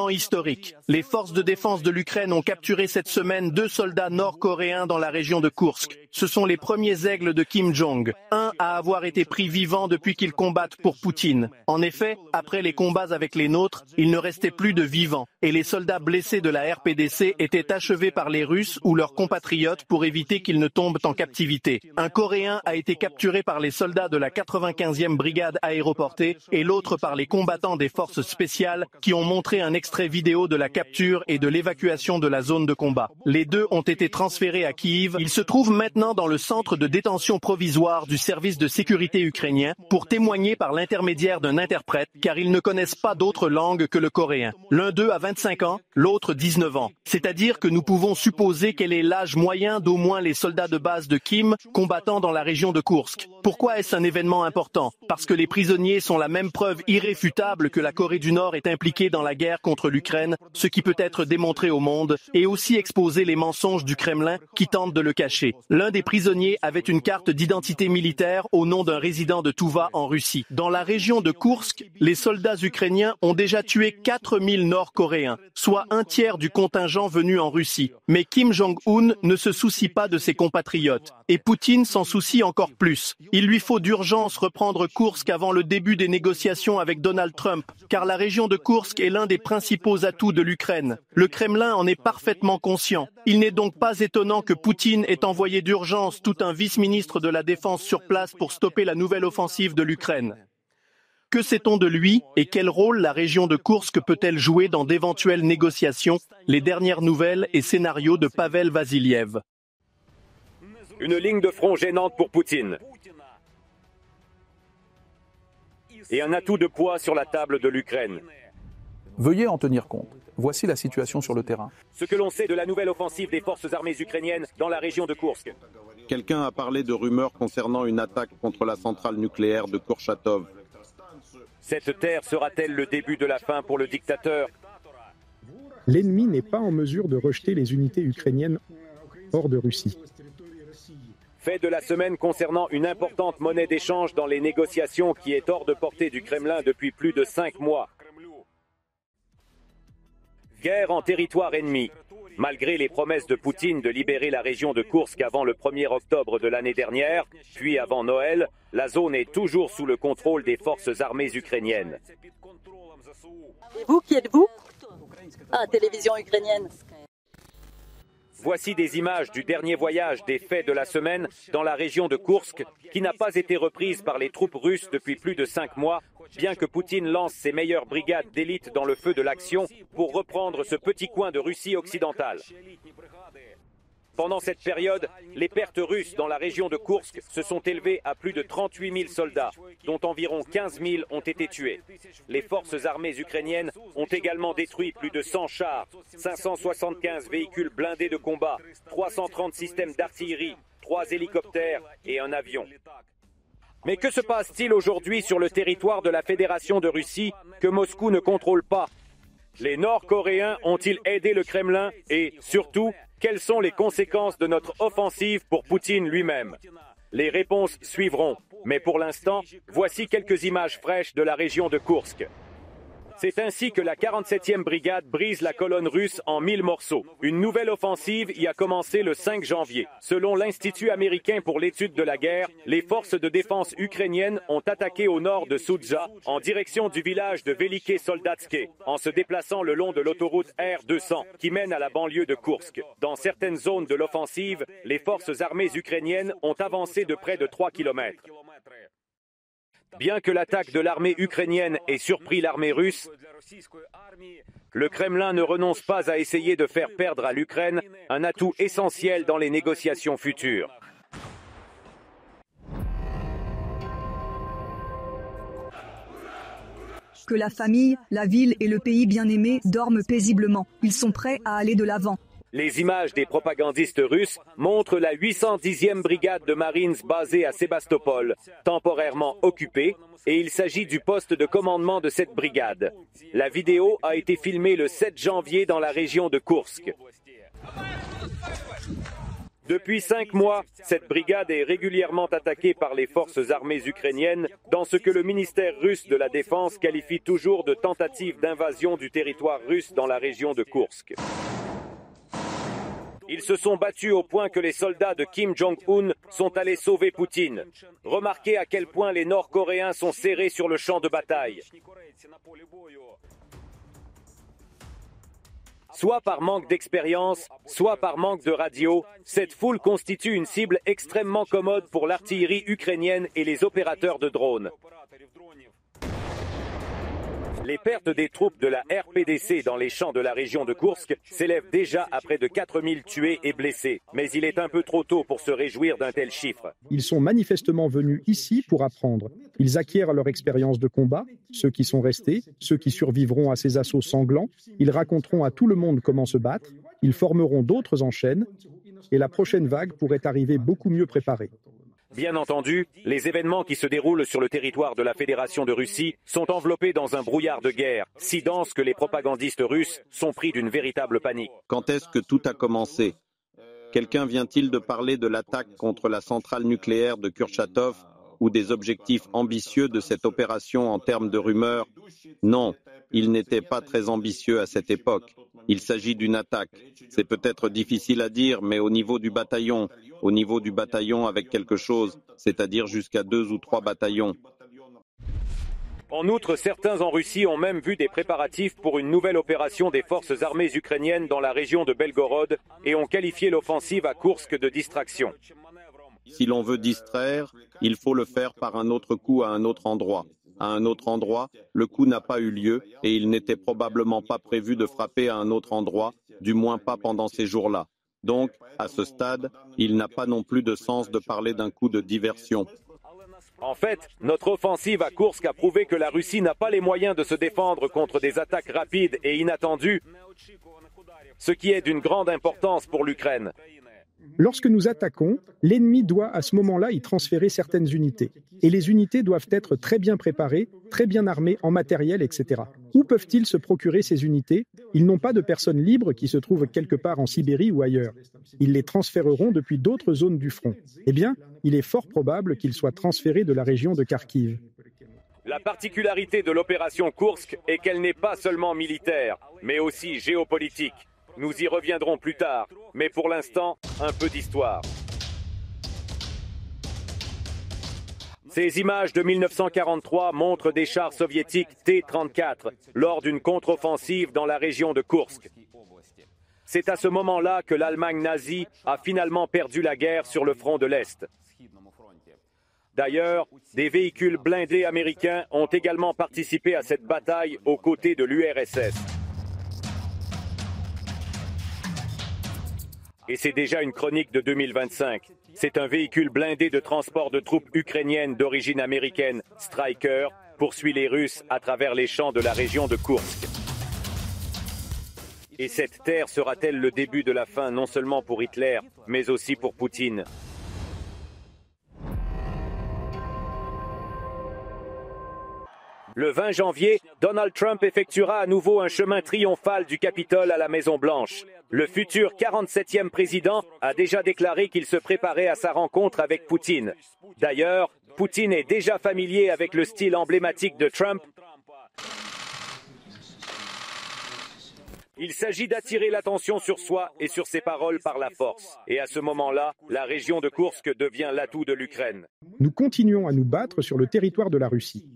événement historique. Les forces de défense de l'Ukraine ont capturé cette semaine 2 soldats nord-coréens dans la région de Koursk. Ce sont les premiers aigles de Kim Jong, un à avoir été pris vivant depuis qu'ils combattent pour Poutine. En effet, après les combats avec les nôtres, il ne restait plus de vivants et les soldats blessés de la RPDC étaient achevés par les Russes ou leurs compatriotes pour éviter qu'ils ne tombent en captivité. Un Coréen a été capturé par les soldats de la 95e brigade aéroportée et l'autre par les combattants des forces spéciales qui ont montré un extrait vidéo de la capture et de l'évacuation de la zone de combat. Les deux ont été transférés à Kiev. Ils se trouvent maintenant dans le centre de détention provisoire du service de sécurité ukrainien pour témoigner par l'intermédiaire d'un interprète car ils ne connaissent pas d'autre langue que le coréen. L'un d'eux a 25 ans, l'autre 19 ans. C'est-à-dire que nous pouvons supposer quel est l'âge moyen d'au moins les soldats de base de Kim combattant dans la région de Koursk. Pourquoi est-ce un événement important? Parce que les prisonniers sont la même preuve irréfutable que la Corée du Nord est impliquée dans la guerre contre l'Ukraine, ce qui peut être démontré au monde, et aussi exposer les mensonges du Kremlin qui tentent de le cacher. L'un des prisonniers avait une carte d'identité militaire au nom d'un résident de Touva en Russie. Dans la région de Koursk, les soldats ukrainiens ont déjà tué 4000 Nord-Coréens, soit un tiers du contingent venu en Russie. Mais Kim Jong-un ne se soucie pas de ses compatriotes. Et Poutine s'en soucie encore plus. Il lui faut d'urgence reprendre Koursk avant le début des négociations avec Donald Trump, car la région de Koursk est l'un des principaux atouts de l'Ukraine. Le Kremlin en est parfaitement conscient. Il n'est donc pas étonnant que Poutine ait envoyé d'urgence tout un vice-ministre de la Défense sur place pour stopper la nouvelle offensive de l'Ukraine. Que sait-on de lui et quel rôle la région de Koursk peut-elle jouer dans d'éventuelles négociations? Les dernières nouvelles et scénarios de Pavel Vasiliev. Une ligne de front gênante pour Poutine. Et un atout de poids sur la table de l'Ukraine. Veuillez en tenir compte. Voici la situation sur le terrain. Ce que l'on sait de la nouvelle offensive des forces armées ukrainiennes dans la région de Koursk. Quelqu'un a parlé de rumeurs concernant une attaque contre la centrale nucléaire de Kurchatov. Cette terre sera-t-elle le début de la fin pour le dictateur? L'ennemi n'est pas en mesure de rejeter les unités ukrainiennes hors de Russie. Fait de la semaine concernant une importante monnaie d'échange dans les négociations qui est hors de portée du Kremlin depuis plus de 5 mois. Guerre en territoire ennemi. Malgré les promesses de Poutine de libérer la région de Koursk avant le 1er octobre de l'année dernière, puis avant Noël, la zone est toujours sous le contrôle des forces armées ukrainiennes. Et vous, qui êtes-vous? Ah, télévision ukrainienne. Voici des images du dernier voyage des faits de la semaine dans la région de Koursk, qui n'a pas été reprise par les troupes russes depuis plus de 5 mois, bien que Poutine lance ses meilleures brigades d'élite dans le feu de l'action pour reprendre ce petit coin de Russie occidentale. Pendant cette période, les pertes russes dans la région de Koursk se sont élevées à plus de 38 000 soldats, dont environ 15 000 ont été tués. Les forces armées ukrainiennes ont également détruit plus de 100 chars, 575 véhicules blindés de combat, 330 systèmes d'artillerie, 3 hélicoptères et un avion. Mais que se passe-t-il aujourd'hui sur le territoire de la Fédération de Russie que Moscou ne contrôle pas? Les Nord-Coréens ont-ils aidé le Kremlin et, surtout, quelles sont les conséquences de notre offensive pour Poutine lui-même? Les réponses suivront, mais pour l'instant, voici quelques images fraîches de la région de Koursk. C'est ainsi que la 47e brigade brise la colonne russe en 1000 morceaux. Une nouvelle offensive y a commencé le 5 janvier. Selon l'Institut américain pour l'étude de la guerre, les forces de défense ukrainiennes ont attaqué au nord de Soudja, en direction du village de Velike Soldatske, en se déplaçant le long de l'autoroute R200, qui mène à la banlieue de Koursk. Dans certaines zones de l'offensive, les forces armées ukrainiennes ont avancé de près de 3 km. Bien que l'attaque de l'armée ukrainienne ait surpris l'armée russe, le Kremlin ne renonce pas à essayer de faire perdre à l'Ukraine un atout essentiel dans les négociations futures. Que la famille, la ville et le pays bien-aimé dorment paisiblement. Ils sont prêts à aller de l'avant. Les images des propagandistes russes montrent la 810e brigade de Marines basée à Sébastopol, temporairement occupée, et il s'agit du poste de commandement de cette brigade. La vidéo a été filmée le 7 janvier dans la région de Koursk. Depuis 5 mois, cette brigade est régulièrement attaquée par les forces armées ukrainiennes dans ce que le ministère russe de la Défense qualifie toujours de tentative d'invasion du territoire russe dans la région de Koursk. Ils se sont battus au point que les soldats de Kim Jong-un sont allés sauver Poutine. Remarquez à quel point les Nord-Coréens sont serrés sur le champ de bataille. Soit par manque d'expérience, soit par manque de radio, cette foule constitue une cible extrêmement commode pour l'artillerie ukrainienne et les opérateurs de drones. Les pertes des troupes de la RPDC dans les champs de la région de Koursk s'élèvent déjà à près de 4000 tués et blessés. Mais il est un peu trop tôt pour se réjouir d'un tel chiffre. Ils sont manifestement venus ici pour apprendre. Ils acquièrent leur expérience de combat, ceux qui sont restés, ceux qui survivront à ces assauts sanglants. Ils raconteront à tout le monde comment se battre. Ils formeront d'autres en chaîne. Et la prochaine vague pourrait arriver beaucoup mieux préparée. Bien entendu, les événements qui se déroulent sur le territoire de la Fédération de Russie sont enveloppés dans un brouillard de guerre, si dense que les propagandistes russes sont pris d'une véritable panique. Quand est-ce que tout a commencé? Quelqu'un vient-il de parler de l'attaque contre la centrale nucléaire de Kurchatov ou des objectifs ambitieux de cette opération en termes de rumeurs? Non, il n'était pas très ambitieux à cette époque. Il s'agit d'une attaque. C'est peut-être difficile à dire, mais au niveau du bataillon avec quelque chose, c'est-à-dire jusqu'à 2 ou 3 bataillons. En outre, certains en Russie ont même vu des préparatifs pour une nouvelle opération des forces armées ukrainiennes dans la région de Belgorod et ont qualifié l'offensive à Koursk de distraction. Si l'on veut distraire, il faut le faire par un autre coup à un autre endroit. À un autre endroit, le coup n'a pas eu lieu et il n'était probablement pas prévu de frapper à un autre endroit, du moins pas pendant ces jours-là. Donc, à ce stade, il n'a pas non plus de sens de parler d'un coup de diversion. En fait, notre offensive à Koursk a prouvé que la Russie n'a pas les moyens de se défendre contre des attaques rapides et inattendues, ce qui est d'une grande importance pour l'Ukraine. Lorsque nous attaquons, l'ennemi doit à ce moment-là y transférer certaines unités. Et les unités doivent être très bien préparées, très bien armées en matériel, etc. Où peuvent-ils se procurer ces unités? Ils n'ont pas de personnes libres qui se trouvent quelque part en Sibérie ou ailleurs. Ils les transféreront depuis d'autres zones du front. Eh bien, il est fort probable qu'ils soient transférés de la région de Kharkiv. La particularité de l'opération Koursk est qu'elle n'est pas seulement militaire, mais aussi géopolitique. Nous y reviendrons plus tard, mais pour l'instant, un peu d'histoire. Ces images de 1943 montrent des chars soviétiques T-34 lors d'une contre-offensive dans la région de Koursk. C'est à ce moment-là que l'Allemagne nazie a finalement perdu la guerre sur le front de l'Est. D'ailleurs, des véhicules blindés américains ont également participé à cette bataille aux côtés de l'URSS. Et c'est déjà une chronique de 2025. C'est un véhicule blindé de transport de troupes ukrainiennes d'origine américaine, Stryker, poursuit les Russes à travers les champs de la région de Koursk. Et cette terre sera-t-elle le début de la fin non seulement pour Hitler, mais aussi pour Poutine? Le 20 janvier, Donald Trump effectuera à nouveau un chemin triomphal du Capitole à la Maison-Blanche. Le futur 47e président a déjà déclaré qu'il se préparait à sa rencontre avec Poutine. D'ailleurs, Poutine est déjà familier avec le style emblématique de Trump. Il s'agit d'attirer l'attention sur soi et sur ses paroles par la force. Et à ce moment-là, la région de Koursk devient l'atout de l'Ukraine. Nous continuons à nous battre sur le territoire de la Russie.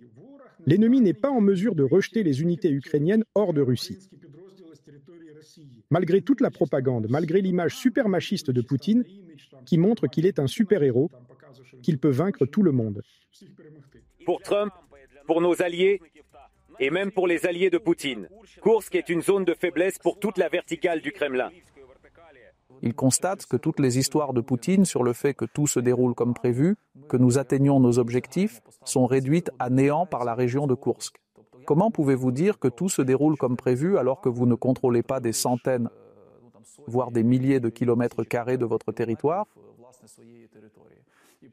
L'ennemi n'est pas en mesure de rejeter les unités ukrainiennes hors de Russie. Malgré toute la propagande, malgré l'image super machiste de Poutine, qui montre qu'il est un super-héros, qu'il peut vaincre tout le monde. Pour Trump, pour nos alliés, et même pour les alliés de Poutine, Koursk est une zone de faiblesse pour toute la verticale du Kremlin. Il constate que toutes les histoires de Poutine sur le fait que tout se déroule comme prévu, que nous atteignons nos objectifs, sont réduites à néant par la région de Koursk. Comment pouvez-vous dire que tout se déroule comme prévu alors que vous ne contrôlez pas des centaines, voire des milliers de kilomètres carrés de votre territoire?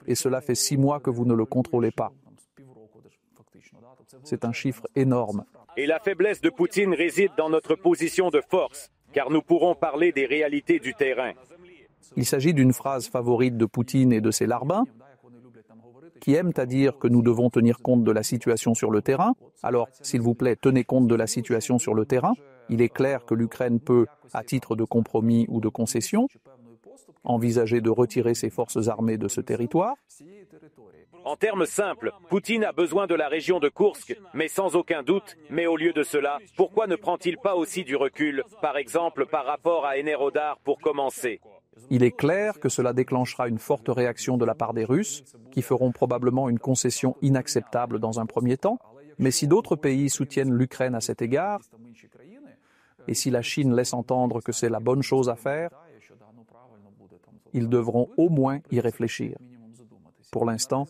Et cela fait 6 mois que vous ne le contrôlez pas. C'est un chiffre énorme. Et la faiblesse de Poutine réside dans notre position de force, car nous pourrons parler des réalités du terrain. Il s'agit d'une phrase favorite de Poutine et de ses larbins, qui aiment à dire que nous devons tenir compte de la situation sur le terrain. Alors, s'il vous plaît, tenez compte de la situation sur le terrain. Il est clair que l'Ukraine peut, à titre de compromis ou de concession, envisager de retirer ses forces armées de ce territoire. En termes simples, Poutine a besoin de la région de Koursk, mais sans aucun doute. Mais au lieu de cela, pourquoi ne prend-il pas aussi du recul, par exemple par rapport à Enerhodar pour commencer ? Il est clair que cela déclenchera une forte réaction de la part des Russes, qui feront probablement une concession inacceptable dans un premier temps. Mais si d'autres pays soutiennent l'Ukraine à cet égard, et si la Chine laisse entendre que c'est la bonne chose à faire, ils devront au moins y réfléchir. Pour l'instant,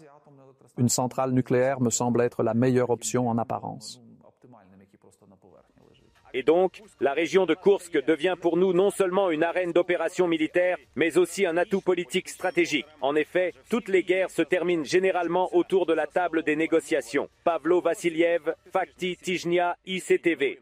une centrale nucléaire me semble être la meilleure option en apparence. Et donc, la région de Koursk devient pour nous non seulement une arène d'opérations militaires, mais aussi un atout politique stratégique. En effet, toutes les guerres se terminent généralement autour de la table des négociations. Pavlo Vassiliev, Fakti Tijnia, ICTV.